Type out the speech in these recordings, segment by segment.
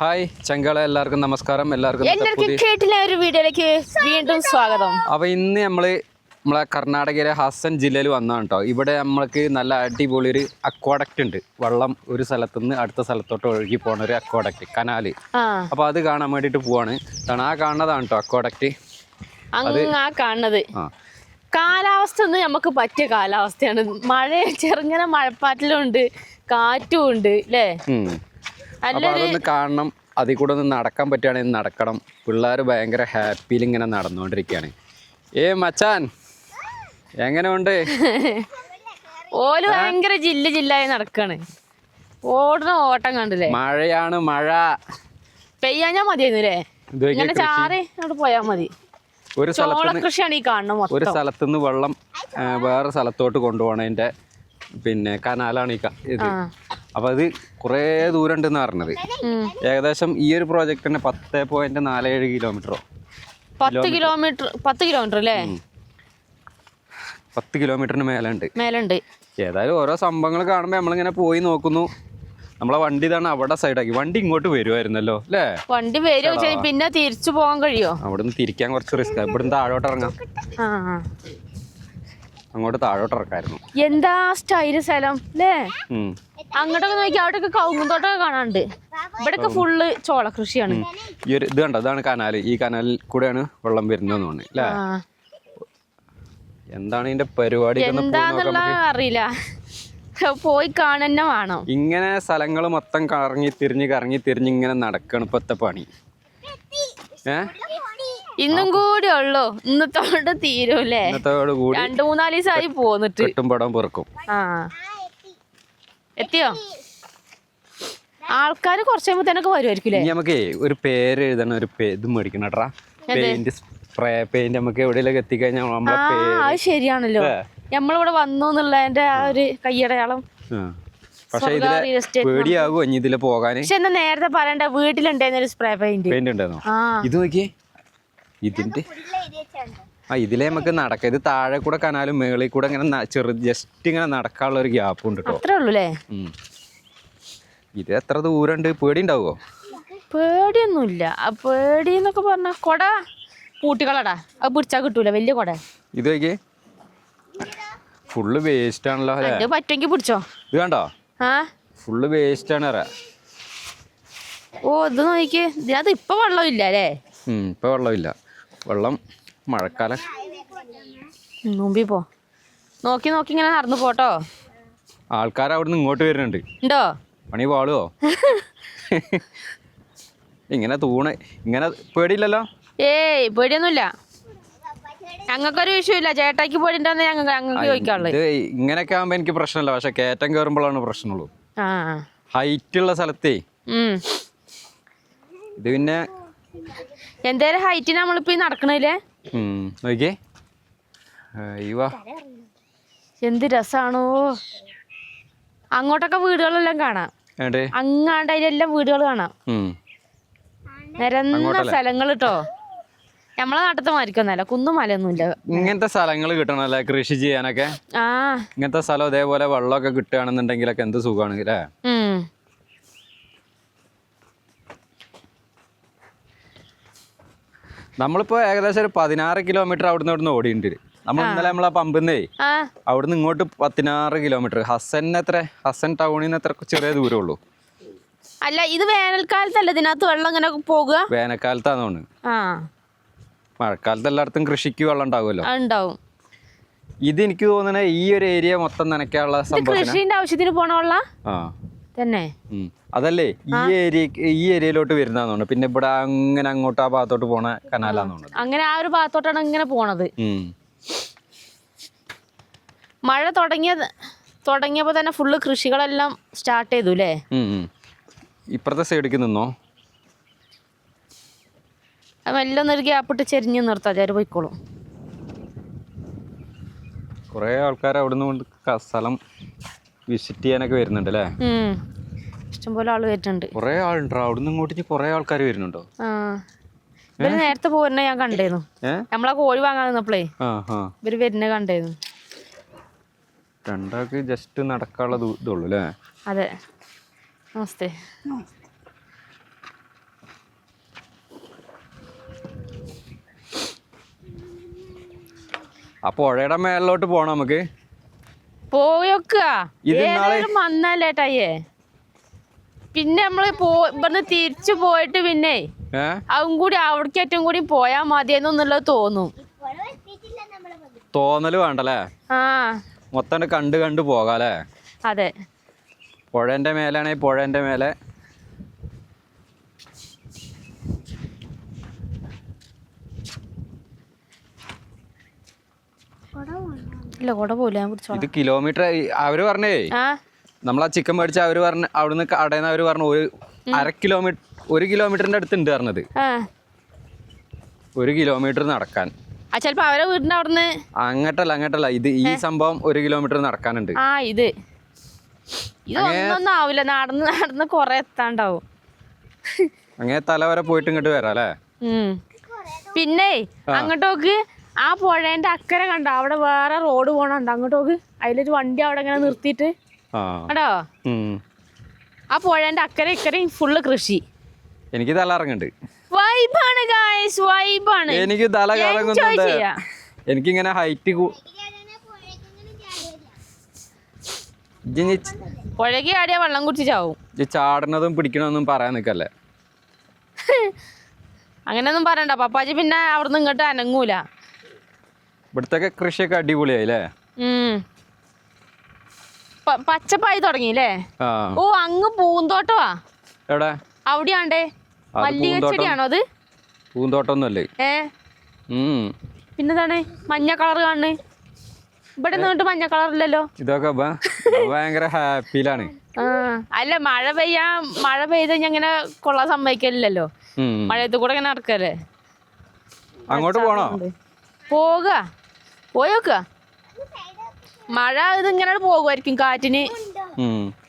Hi ചങ്കള, എല്ലാവർക്കും നമസ്കാരം. എല്ലാവർക്കും വീഡിയോയിലേക്ക് വീണ്ടും സ്വാഗതം. അപ്പോൾ ഇന്ന് നമ്മളെ കർണാടകയിലെ ഹസൻ ജില്ലയിൽ വന്നതാണ് കേട്ടോ. ഇവിടെ നമ്മൾക്ക് നല്ല അടിപൊളി ഒരു അക്വാഡക്റ്റ് ഉണ്ട്. വെള്ളം ഒരു സ്ഥലത്തുനിന്ന് അടുത്ത സ്ഥലത്തോട്ട് ഒഴുകി പോകുന്ന ഒരു അക്വാഡക്റ്റ്, കനാല്. അപ്പോൾ അത് കാണാൻ വേണ്ടിയിട്ട് പോവാണ്. ആ കാണുന്നതാണ് കേട്ടോ അക്വാഡക്റ്റ്. കാണുന്നത് കാലാവസ്ഥ ഒന്നും നമുക്ക് പറ്റിയ കാലാവസ്ഥയാണ്. ചെറുങ്ങനെ മഴപ്പാറ്റിലും ഉണ്ട്, കാറ്റും ഉണ്ട് അല്ലേ? അപ്പോൾ അതൊന്ന് കാണണം. അതിൽ കൂടെ ഒന്ന് നടക്കാൻ പറ്റുകയാണെങ്കിൽ നടക്കണം. പിള്ളേർ ഭയങ്കര ഹാപ്പിയിൽ ഇങ്ങനെ നടന്നുകൊണ്ടിരിക്കുകയാണ്. മച്ചാൻ എങ്ങനെ ഉണ്ട്? ഓല് ഭയങ്കര ജില്ലായി നടക്കാണ്. ഓടുന്ന ഓട്ടം കണ്ടില്ലേ? മഴയാണ്, മഴ പെയ്യാഞ്ഞാ മതിയായിരുന്നു അല്ലേ? ഇങ്ങനെ ചാറി അങ്ങോട്ട് പോയാ മതി. കൃഷിയാണ് ഈ കാണുന്നത്. ഒരു സ്ഥലത്തുനിന്ന് വെള്ളം വേറെ സ്ഥലത്തോട്ട് കൊണ്ടുപോകണതിന്റെ കനാലാണ് ഇത്. അപ്പൊ അത് കുറേ ദൂരം ഉണ്ടെന്ന് പറഞ്ഞത്. ഏകദേശം ഈ ഒരു പ്രോജക്റ്റിന് 10.47 കിലോമീറ്ററോ 10 കിലോമീറ്റർ അല്ലേ? 10 കിലോമീറ്ററിന് മേലുണ്ട്. ഏതായാലും ഓരോ സംഭവങ്ങൾ കാണുമ്പോൾ നമ്മളിങ്ങനെ പോയി നോക്കുന്നു. നമ്മളെ വണ്ടി ഇതാണ് അവിടെ സൈഡാക്കി. വണ്ടി ഇങ്ങോട്ട് വരുമായിരുന്നല്ലോ അല്ലേ? വണ്ടി വരുമോ? പിന്നെ തിരിച്ചു പോകാൻ കഴിയോ? അവിടുന്ന് തിരിക്കാൻ കുറച്ച് റിസ്ക്. ഇവിടുന്ന് താഴോട്ട് ഇറങ്ങാം. അങ്ങോട്ട് താഴോട്ട് ഇറക്കായിരുന്നു. എന്താ സ്റ്റൈല് സ്ഥലം അല്ലേ? അങ്ങോട്ടൊക്കെ നോക്കി അവിടെയൊക്കെ കവുങ്ങുന്തോട്ടൊക്കെ കാണാനുണ്ട്. ഇവിടെയൊക്കെ ഫുള്ള് ചോള കൃഷിയാണ്. ഈ ഒരു ഇത് കണ്ടോ, ഇതാണ് കനാല്. ഈ കനാലിൽ കൂടെയാണ് വെള്ളം വരുന്നതെന്ന് തോന്നുന്നു അല്ലേ? എന്താണ് ഇതിന്റെ പരിപാടി എന്താന്നുള്ള അറിയില്ല. പോയി കാണന്നെ വേണം. ഇങ്ങനെ സ്ഥലങ്ങൾ മൊത്തം കറങ്ങി തിരിഞ്ഞ് ഇങ്ങനെ നടക്കണം ഇപ്പത്തെ പണി. ഇന്നും കൂടി ഉള്ളൂ. ഇന്നത്തോട് തീരൂല്ലേ? 2-3 ദിവസമായി പോന്നിട്ട് പടം പെറുക്കും. എത്തിയോ? ആൾക്കാര് കുറച്ച് കഴിയുമ്പോ തന്നെ വരുമായിരിക്കും. നമുക്ക് ഒരു പേര് എഴുതണം. ഒരു ഇത് മേടിക്കണട്ടാ, പെയിന്റ്, സ്പ്രേ പെയിന്റ്. നമുക്ക് എവിടെയെങ്കിലും എത്തിക്കഴിഞ്ഞാൽ അത് ശരിയാണല്ലോ, നമ്മളിവിടെ വന്നു എന്നുള്ളതിന്റെ ആ ഒരു കയ്യടയാളം. പക്ഷെ ഇതിലെ പേടിയാകുമോ ഇനി ഇതില് പോകാന്? പക്ഷെ എന്നാ നേരത്തെ പറയണ്ട, വീട്ടിലുണ്ടായിരുന്ന സ്പ്രേ പെയിന്റ് ഉണ്ടായിരുന്നു. ഇത് നോക്കിയേ, ഇതിലെ നമുക്ക് നടക്കാം. ഇത് താഴെ കൂടെ കനാലും മേളിൽ കൂടെ ഇങ്ങനെ ജസ്റ്റ് ഇങ്ങനെ നടക്കാനുള്ള ഒരു ഗ്യാപ്പ് ഉണ്ട് കേട്ടോ. അത്രേ ഉള്ളൂ. ഇത് എത്ര ദൂരം ഉണ്ട്? പേടി ഉണ്ടാവുമോ? പേടിയൊന്നുമില്ല. പേടി എന്നൊക്കെ പറഞ്ഞ കൊട പൂട്ടിക്കളടാ, അത് പിടിച്ചാ കിട്ടൂല വലിയ കൊട. ഇത് നോക്കിയേ, ഫുള്ള് വേസ്റ്റ് ആണല്ലോ. പറ്റുമെങ്കിൽ പിടിച്ചോ. ഇത് കണ്ടോ, ഫുള്ള് വേസ്റ്റ് ആണ്. ഇത് നോക്കിയേ, അത് ഇപ്പൊ വെള്ളമില്ല അല്ലേ? ഇപ്പൊ വെള്ളമില്ല. വെള്ളം മഴക്കാലം. മുമ്പിൽ പോ, നോക്കി ഇങ്ങനെ നടന്നു പോട്ടോ. ആൾക്കാർ അവിടുന്ന് ഇങ്ങോട്ട് വരുന്നുണ്ട്. ഉണ്ടോ? പണി പാളുവോ? ഇങ്ങനെ ഇങ്ങനെ പേടിയില്ലല്ലോ? ഏയ് പേടിയൊന്നുമില്ല. ഞങ്ങൾക്കൊരു വിഷയമില്ല. ചേട്ടായിക്ക് പേടിണ്ടെന്ന് ഞങ്ങൾക്ക് ചോദിക്കാനുള്ളത്. ഇങ്ങനെയൊക്കെ ആകുമ്പോ എനിക്ക് പ്രശ്നമില്ല. പക്ഷെ കയറ്റം കയറുമ്പോഴാണ് പ്രശ്നമുള്ളൂ. ഹൈറ്റ് ഉള്ള സ്ഥലത്തേ ഇത് പിന്നെ എന്തേലും ഹൈറ്റിന് നമ്മളിപ്പോ നടക്കണില്ലേ? നോക്കിയേ, എന്ത് രസാണോ. അങ്ങോട്ടൊക്കെ വീടുകളെല്ലാം കാണാം. അങ്ങാണ്ട് അതിലെല്ലാം വീടുകൾ കാണാം. നിരന്ന സ്ഥലങ്ങൾ കേട്ടോ. നമ്മളെ നാട്ടത്തെ മാരിക്കൊന്നല്ല, കുന്നും മലയൊന്നുമില്ല. ഇങ്ങനത്തെ സ്ഥലങ്ങൾ കിട്ടണല്ലേ കൃഷി ചെയ്യാനൊക്കെ? ഇങ്ങനത്തെ സ്ഥലം ഇതേപോലെ വെള്ളമൊക്കെ കിട്ടുകയാണെന്നുണ്ടെങ്കിലൊക്കെ എന്ത് സുഖമാണ് അല്ലേ? നമ്മളിപ്പോ ഏകദേശം ഒരു 16 കിലോമീറ്റർ അവിടുന്ന് ഓടിയിട്ടുണ്ട്. നമ്മൾ ഇന്നലെ നമ്മളെ പമ്പിന്നേ അവിടുന്ന് ഇങ്ങോട്ട് 16 കിലോമീറ്റർ. ഹസൻ ടൗണിൽ നിന്ന് എത്ര ചെറിയ ദൂരമേ ഉള്ളൂ. അല്ല, ഇത് വേനൽക്കാലത്തല്ല ഇതിനകത്ത് വെള്ളം ഇങ്ങനെ പോകുക? വേനൽക്കാലത്താന്ന് തോന്നുന്നു. മഴക്കാലത്ത് എല്ലായിടത്തും കൃഷിക്ക് വെള്ളം ഉണ്ടാവുമല്ലോ. ഉണ്ടാവും. ഇത് എനിക്ക് തോന്നുന്നത് ഈ ഒരു ഏരിയ മൊത്തം നനയ്ക്കാനുള്ള സംഭവം. കൃഷിന്റെ ആവശ്യത്തിന് പോണ തന്നെ അതല്ലേ ഈ ഏരിയയിലോട്ട് വരുന്നതാണ്. പിന്നെ ഇവിടെ അങ്ങനെ അങ്ങോട്ട് ആ ഭാഗത്തോട്ട് പോണ കനാലാന്ന് തോന്നുന്നത്. അങ്ങനെ ആ ഒരു ഭാഗത്തോട്ടാണ് ഇങ്ങനെ പോണത്. മഴ തുടങ്ങിയപ്പോ തന്നെ ഫുള്ള് കൃഷികളെല്ലാം സ്റ്റാർട്ട് ചെയ്തു അല്ലേ? ഇപ്പുറത്തെ സൈഡിലേക്ക് നിന്നോ, എല്ലാം ഒരു ഗ്യാപ്പിട്ട് ചെരിഞ്ഞ് നിർത്താം. ചേര് പോയിക്കോളും. കൊറേ ആൾക്കാർ അവിടുന്ന് കൊണ്ട് സ്ഥലം വിസിറ്റ് ചെയ്യാനൊക്കെ വരുന്നുണ്ട് അല്ലേ? ഇഷ്ടംപോലെ ആള് വരുന്നുണ്ട്. കൊറേ ആളുണ്ടോ അവിടുന്ന് ഇങ്ങോട്ട്? കൊറേ ആൾക്കാർ വരുന്നുണ്ടോ? ഇവര് നേരത്തെ പോരുന്ന ഞാൻ കണ്ടായിരുന്നു. നമ്മളാ കോഴി വാങ്ങാൻ നിന്നപ്പോഴേ ഇവര് വരുന്ന കണ്ടായിരുന്നു. രണ്ടാൾക്ക് ജസ്റ്റ് നടക്കാനുള്ള ഇതുള്ളൂ അല്ലേ? അതെ. നമസ്തേ. ആ പുഴയുടെ മേളിലോട്ട് പോണം നമുക്ക്. പോയൊക്കുക ഇത് നാളെ വന്നല്ലേട്ടായേ. പിന്നെ നമ്മള് ഇവിടുന്ന് തിരിച്ചു പോയിട്ട് പിന്നെ അതും കൂടി അവിടേക്ക് ഏറ്റവും കൂടി പോയാ മതിയെന്നുള്ളത് തോന്നും. തോന്നല് വേണ്ടല്ലേ? ആ മൊത്തം കണ്ട് കണ്ട് പോകാല്ലേ? അതെ. പുഴേന്റെ മേലാണെ പുഴേന്റെ മേലെ. ഇല്ല കൊട പോലെ ഇത് കിലോമീറ്റർ അവര് പറഞ്ഞേ. നമ്മളാ ചിക്കൻ മേടിച്ച അവര് പറഞ്ഞ അവിടുന്ന് കടയിൽ അവര് പറഞ്ഞു 1 കിലോമീറ്ററിന്റെ അടുത്തുണ്ട് പറഞ്ഞത്. 1 കിലോമീറ്റർ നടക്കാൻ. ചിലപ്പോ അവരെ വീടിന്റെ അവിടുന്ന് അങ്ങട്ടല്ല ഇത് ഈ സംഭവം 1 കിലോമീറ്റർ നടക്കാനുണ്ട്. ഇതൊന്നും ആവില്ല. നടന്ന് കൊറേ എത്താണ്ടാവും. അങ്ങനെ തല വരെ പോയിട്ട് ഇങ്ങോട്ട് വരാം അല്ലേ? പിന്നെ അങ്ങോട്ടോക്ക് ആ പുഴേന്റെ അക്കരെ കണ്ടോ, അവിടെ വേറെ റോഡ് പോണുണ്ട് അങ്ങോട്ടോക്ക്. അതിലൊരു വണ്ടി അവിടെ ഇങ്ങനെ നിർത്തിയിട്ട് കേട്ടോ. ആ പുഴേന്റെ അക്കരെ ഇക്കരയും ഫുള്ള് കൃഷി. എനിക്ക് തല ഇറങ്ങുന്നുണ്ട്. വൈബാണ് ഗായ്സ്, വൈബാണ്. എനിക്ക് തല കറങ്ങുന്നുണ്ട്. എനിക്കിങ്ങനെ ഹൈറ്റ് പുഴയ്ക്ക് ചാടിയാ വെള്ളം കുടിച്ച് ചാവും. ചാടണതും പിടിക്കണതൊന്നും പറയാൻ നിക്കല്ലേ. അങ്ങനെയൊന്നും പറയണ്ട പപ്പാജി, പിന്നെ അവിടുന്ന് ഇങ്ങോട്ട് അനങ്ങൂല. ഇവിടുത്തെ കൃഷിയൊക്കെ അടിപൊളിയായില്ലേ? പച്ചപ്പായി തുടങ്ങിയില്ലേ? ഓ അങ്ങ് പൂന്തോട്ടവാ. എവിടെ? അവിടെയാണ്ടേ മല്ലിക ചെടിയാണോ അത്? പൂന്തോട്ടൊന്നുമല്ലേ? പിന്നെന്താണ് മഞ്ഞ കളർ കാണുന്നത്? ഇവിടെ നിന്നിട്ട് മഞ്ഞ കളറില്ലല്ലോ. ഇതൊക്കെ ഭയങ്കര ഹാപ്പിയിലാണ്. അല്ല മഴ പെയ്ത് ഇങ്ങനെ കൊള്ളാൻ സമ്മതിക്കലില്ലല്ലോ. മഴയത്ത് കൂടെ ഇങ്ങനെ നടക്കല്ലേ. അങ്ങോട്ട് പോണോ? പോയോക്ക. മഴ ഇതിങ്ങനെ പോകുമായിരിക്കും കാറ്റിന്.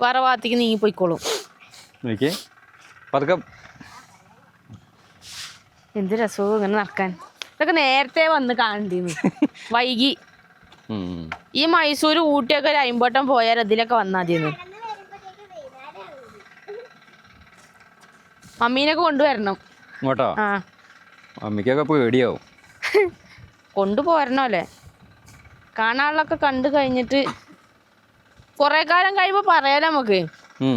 വേറെ ഭാഗത്തേക്ക് നീങ്ങി പോയിക്കോളും. എന്ത് രസവും ഇങ്ങനെ നടക്കാൻ. ഇതൊക്കെ നേരത്തെ വന്ന് കാണണ്ടീന്ന്. വൈകി. ഈ മൈസൂർ ഊട്ടിയൊക്കെ ഒരു 50 വട്ടം പോയാൽ അതിലൊക്കെ വന്നാ മതിയെന്ന്. മമ്മീനൊക്കെ കൊണ്ടുവരണം ഇങ്ങോട്ടോ. മമ്മിക്കൊക്കെ പേടിയാവും. കൊണ്ടുപോരണോ അല്ലേ? കാണാനുള്ളൊക്കെ കണ്ടു കഴിഞ്ഞിട്ട് കൊറേ കാലം കഴിയുമ്പോ പറയാലോ നമുക്ക്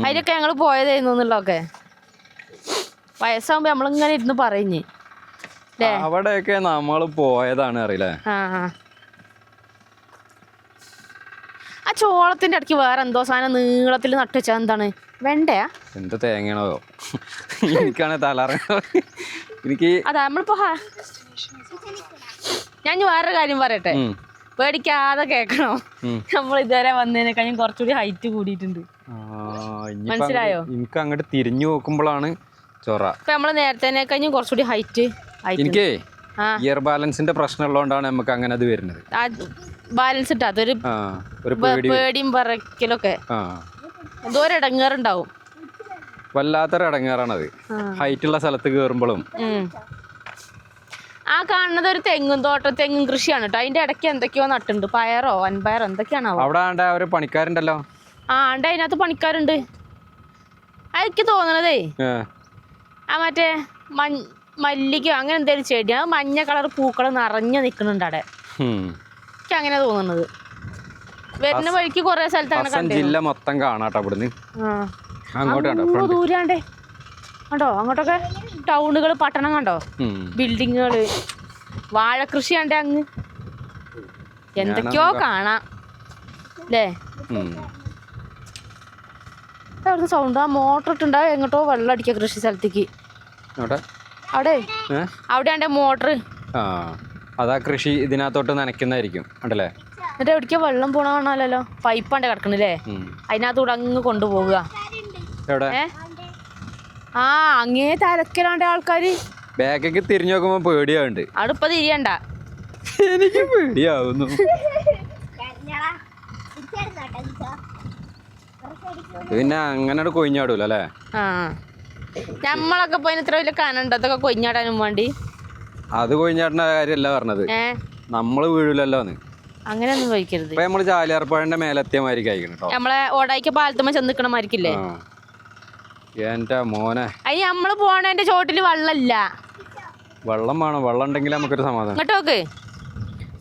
അതിലൊക്കെ ഞങ്ങൾ പോയതായിരുന്നു എന്നുള്ളതൊക്കെ. വയസ്സാകുമ്പോ നമ്മളിങ്ങനെ ഇരുന്ന് പറഞ്ഞ് അവിടെയൊക്കെ നമ്മള് പോയതാണ് അറിയില്ലേ. ആ ചോളത്തിന്റെ ഇടയ്ക്ക് വേറെ എന്തോ സാധനം നീളത്തിൽ നട്ടുവെച്ചാ എന്താണ്? വെണ്ടയാ? എന്ത് തേങ്ങയാണോ? എനിക്കാണ് തലറങ്ങ. എനിക്ക് അതാ നമ്മളിപ്പോ ഞാൻ വേറൊരു കാര്യം പറയട്ടെ, പേടിക്കാതെ കേക്കണോ? നമ്മൾ ഇതുവരെ വന്നതിനേക്കാളും കുറച്ചുകൂടി ഹൈറ്റ് കൂടിയിട്ടുണ്ട്. മനസ്സിലായോ? എനിക്ക് അങ്ങോട്ട് തിരിഞ്ഞു നോക്കുമ്പോഴാണ് ചൊറ. ഇപ്പൊ നമ്മള് നേരത്തേനേക്കാളും കുറച്ചുകൂടി ഹൈറ്റ്. എനിക്ക് ഇയർ ബാലൻസിന്റെ പ്രശ്നം ഉള്ളതുകൊണ്ടാണ് നമുക്ക് അങ്ങനെ അത് വരുന്നത്. ബാലൻസ് ഇട്ടാത്തൊരു പേടിയും പറക്കലൊക്കെ എന്തോ ഒരു ഇടങ്ങേറുണ്ടാവും. വല്ലാത്തൊരു ഇടങ്ങേറാണത് ഹൈറ്റുള്ള സ്ഥലത്ത് കയറുമ്പോഴും. ആ കാണുന്നത് ഒരു തെങ്ങും കൃഷിയാണ് കേട്ടോ. അതിന്റെ ഇടയ്ക്ക് എന്തൊക്കെയോ നട്ടുണ്ട്, പയറോ വൻപയറോ എന്തൊക്കെയാണോ. അവിടെ ഒരു പണിക്കാരുണ്ടല്ലോ. അതിനകത്ത് പണിക്കാരുണ്ട്. അതൊക്കെ തോന്നണതേ ആ മറ്റേ മല്ലിക അങ്ങനെ എന്തെങ്കിലും ചെടി, അത് മഞ്ഞ കളർ പൂക്കൾ നിറഞ്ഞു നിൽക്കുന്നുണ്ട് അവിടെ. എനിക്ക് അങ്ങനെ തോന്നുന്നത്. വരുന്ന വഴിക്ക് കൊറേ സ്ഥലത്ത് അങ്ങനെ ജില്ല മൊത്തം കാണാട്ടോ ഇവിടുന്ന്. ദൂരാണ്ടേ കണ്ടോ അങ്ങോട്ടൊക്കെ ടൗണുകൾ, പട്ടണം കണ്ടോ, ബിൽഡിങ്ങുകള്, വാഴകൃഷി കണ്ടേ അങ്ങ് എന്തൊക്കെയോ കാണാം അല്ലേ. അവിടുന്ന് സൗണ്ട് ആ മോട്ടർ ഇട്ടുണ്ടാവും എങ്ങോട്ടോ വെള്ളം അടിക്കുക കൃഷി സ്ഥലത്തേക്ക്. അവിടെയാണ്ടേ മോട്ടർ. അതാ കൃഷി ഇതിനകത്തോട്ട് നനയ്ക്കുന്നതായിരിക്കും ഉണ്ടല്ലേ. എന്നിട്ട് എവിടേക്കോ വെള്ളം പോണ കാണാലോ. പൈപ്പാണ്ട് കിടക്കണില്ലേ, അതിനകത്തൂടെ അങ്ങ് കൊണ്ടുപോവുക. അങ്ങേ തലക്കലാണ്ട് ആൾക്കാര്. ബാക്കൊക്കെ തിരിഞ്ഞു നോക്കുമ്പോ പേടിയാവുണ്ട്. അവിടെ ഇപ്പൊ തിരിയണ്ട, എനിക്ക് പേടിയാവുന്നു. പിന്നെ അങ്ങനെ കൊയിഞ്ഞാടൂല അല്ലേ. നമ്മളൊക്കെ പോയി ഇത്ര വലിയ കനുണ്ട് അതൊക്കെ കൊയിഞ്ഞാടാനും വേണ്ടി. അത് കൊയിഞ്ഞാടുന്ന കാര്യമല്ല പറഞ്ഞത്, നമ്മള് വീഴൂലല്ലോന്ന്. അങ്ങനെയൊന്നും ചോദിക്കരുത്. ഇപ്പൊ നമ്മള് ചാലിയാർപ്പുഴന്റെ മേലെത്തിയ മാതിരി കഴിക്കണം കേട്ടോ. നമ്മളെ ഓടായിക്ക് പാലത്തുമ്മ ചെന്നിക്കണ മാരിക്കില്ലേ. എന്റെ മോനെ, അതിന് നമ്മള് പോണേന്റെ ചോട്ടില് വെള്ളമില്ല. വെള്ളം വേണം. വെള്ളം ഉണ്ടെങ്കിൽ നമുക്കൊരു സമാധാനം. ഇങ്ങോട്ടോക്ക്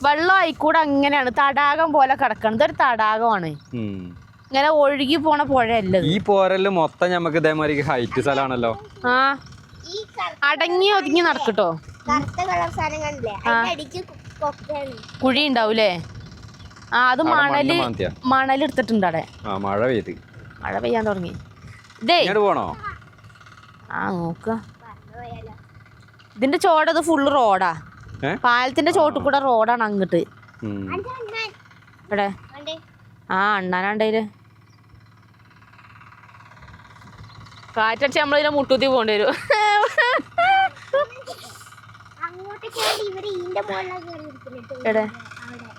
വെള്ളം ആയിക്കൂടെ അങ്ങനെയാണ് തടാകം പോലെ കിടക്കണം. ഇതൊരു തടാകമാണ്, ഇങ്ങനെ ഒഴുകി പോണ പുഴയല്ല. ഈ പോരല് മൊത്തം നമുക്ക് ഇതേമാതിരി ഹൈറ്റ് സ്ഥലമാണല്ലോ. ആ അടങ്ങി ഒതുങ്ങി നടക്കട്ടോ. കുഴി ഉണ്ടാവൂലേ? ആ അത് മണലെടുത്തിട്ടുണ്ട് അവിടെ. മഴ പെയ്യാൻ തുടങ്ങി. ഇതേ പോണോ? ആ നോക്ക, ഇതിന്റെ ചോടത് ഫുള്ള് റോഡാ. പാലത്തിന്റെ ചോട്ടിൽ കൂടെ റോഡാണ് അങ്ങോട്ട്. ഇവിടെ ആ അണ്ണാനാണ്ടേല് കാറ്റടിച്ച് നമ്മളിതിനെ മുട്ടൂത്തി പോകേണ്ടി വരും. എവിടെ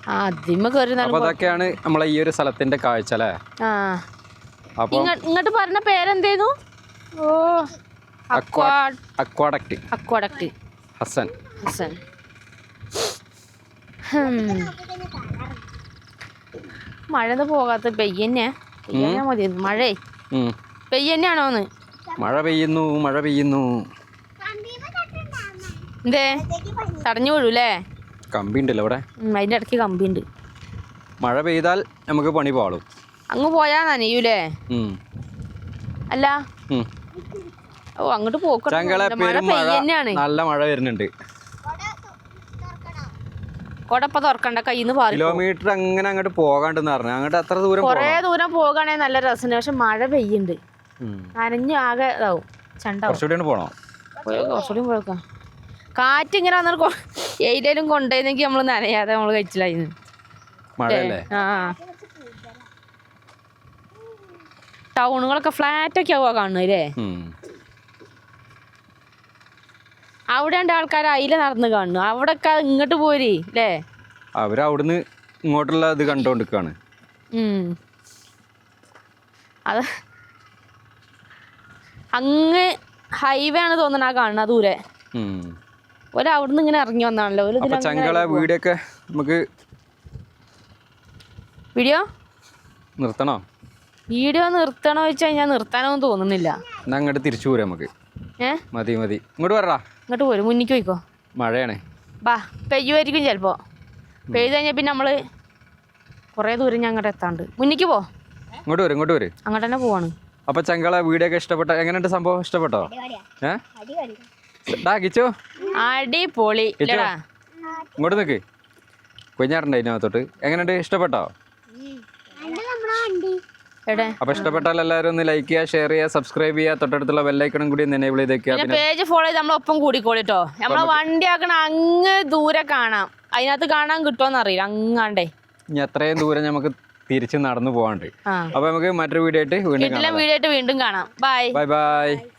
ആ അതിമ്മ കയറി. അതൊക്കെയാണ് നമ്മളെ ഈ ഒരു സ്ഥലത്തിന്റെ കാഴ്ച അല്ലേ? ആ ഇങ്ങോട്ട് പറഞ്ഞ പേരെന്തേന്നു? ഓ അക്വാഡക്റ്റ് ഹസൻ. മഴ പോകാത്ത പെയ്യന്നെ മതി. മഴേ പെയ്യന്നെയാണോന്ന്? മഴ പെയ്യുന്നു. എന്തേ തടഞ്ഞു വീഴൂലേ? കമ്പി ഉണ്ടല്ലോ ഇവിടെ, അതിന്റെ ഇടയ്ക്ക് കമ്പി ഉണ്ട്. മഴ പെയ്താൽ നമുക്ക് പണി പാളും. അങ്ങ് പോയാ നനയൂലേ? അല്ല ഓ അങ്ങോട്ട് പോക്കട്ടെ. നല്ല മഴ വരുന്നുണ്ട്. കൊടപ്പ തുറക്കണ്ട, കയ്യിന്ന് പാറി. കിലോമീറ്റർ അങ്ങനെ അങ്ങോട്ട് പോകാണ്ടെന്ന് പറഞ്ഞു. അങ്ങോട്ട് അത്ര ദൂരം, കൊറേ ദൂരം പോകാണെങ്കിൽ നല്ല രസമുണ്ട്. പക്ഷെ മഴ പെയ്യുന്നുണ്ട്, നനഞ്ഞു ആകെ ഇതാവും. കുറച്ചുകൂടി പോണോ? കുറച്ചുകൂടി പോയേക്കാം. കാറ്റ് ഇങ്ങനെ വന്നിട്ട് എയിലും കൊണ്ടുപോയിരുന്നെങ്കിൽ നമ്മള് നനയാതെ നമ്മള് കഴിച്ചില്ലായിരുന്നു. ആ ടൗണുകളൊക്കെ ഫ്ലാറ്റൊക്കെ ആവുക കാണുന്നല്ലേ? അവിടെ ഉണ്ട് ആൾക്കാർ അതിലെ നടന്ന് കാണുന്നു. അവിടെയൊക്കെ ഇങ്ങോട്ട് പോരി അല്ലേ? അവരവിടുന്ന് ഇങ്ങോട്ടുള്ള ഇത് കണ്ടോണ്ടിരിക്കാണ്. അത് അങ്ങ് ഹൈവേ ആണ് തോന്നണ കാണുന്ന ദൂരെ. അവിടുന്ന് ഇങ്ങനെ ഇറങ്ങി വന്നാണല്ലോ. വീഡിയോ ഒക്കെ നമുക്ക് നിർത്തണോ? വീഡിയോ നിർത്തണോ വെച്ച് കഴിഞ്ഞാൽ നിർത്താനൊന്നും തോന്നുന്നില്ല. അങ്ങോട്ട് തിരിച്ചു പോരാ നമുക്ക്. മതി ഇങ്ങോട്ട് വരാ. ഇങ്ങോട്ട് പോരും, മുന്നിക്ക് പോയിക്കോ. മഴയാണ്. ബാ പെയ്യുമായിരിക്കും ചിലപ്പോ. പെയ്ത് കഴിഞ്ഞാൽ പിന്നെ നമ്മള് കൊറേ ദൂരം ഞാൻ അങ്ങോട്ട് എത്താണ്ട്. മുന്നിക്ക് പോ. ഇങ്ങോട്ട് വരും. അങ്ങോട്ട് തന്നെ പോവാണ്. അപ്പൊ ചങ്കള വീഡിയോ ഒക്കെ ഇഷ്ടപ്പെട്ട? എങ്ങനെയുണ്ട് സംഭവം? ഇഷ്ടപ്പെട്ടോ? അടിപൊളി. ഇങ്ങോട്ട് നിക്ക്. കുഞ്ഞാറുണ്ട് അതിനകത്തോട്ട്. എങ്ങനെയുണ്ട്? ഇഷ്ടപ്പെട്ടോ? അപ്പൊ ഇഷ്ടപ്പെട്ടാൽ എല്ലാവരും ഒന്ന് ലൈക്ക് ചെയ്യുക, ഷെയർ ചെയ്യുക, സബ്സ്ക്രൈബ് ചെയ്യുക, തൊട്ടടുത്തുള്ള ബെല്ലൈക്കണും കൂടി എനേബിൾ ചെയ്തേക്കുക. പേജ് ഫോളോ ചെയ്ത് നമ്മളൊപ്പം കൂടിക്കോളിട്ടോ. നമ്മളെ വണ്ടി ആക്കണ അങ്ങ് ദൂരെ കാണാം. അതിനകത്ത് കാണാൻ കിട്ടുമോന്ന് അറിയില്ല. അങ്ങാണ്ടേ ഇനി അത്രയും ദൂരം നമുക്ക് തിരിച്ച് നടന്നു പോകാണ്ട്. അപ്പൊ നമുക്ക് മറ്റൊരു വീഡിയോ ആയിട്ട് വീണ്ടും കാണാം. ബൈ.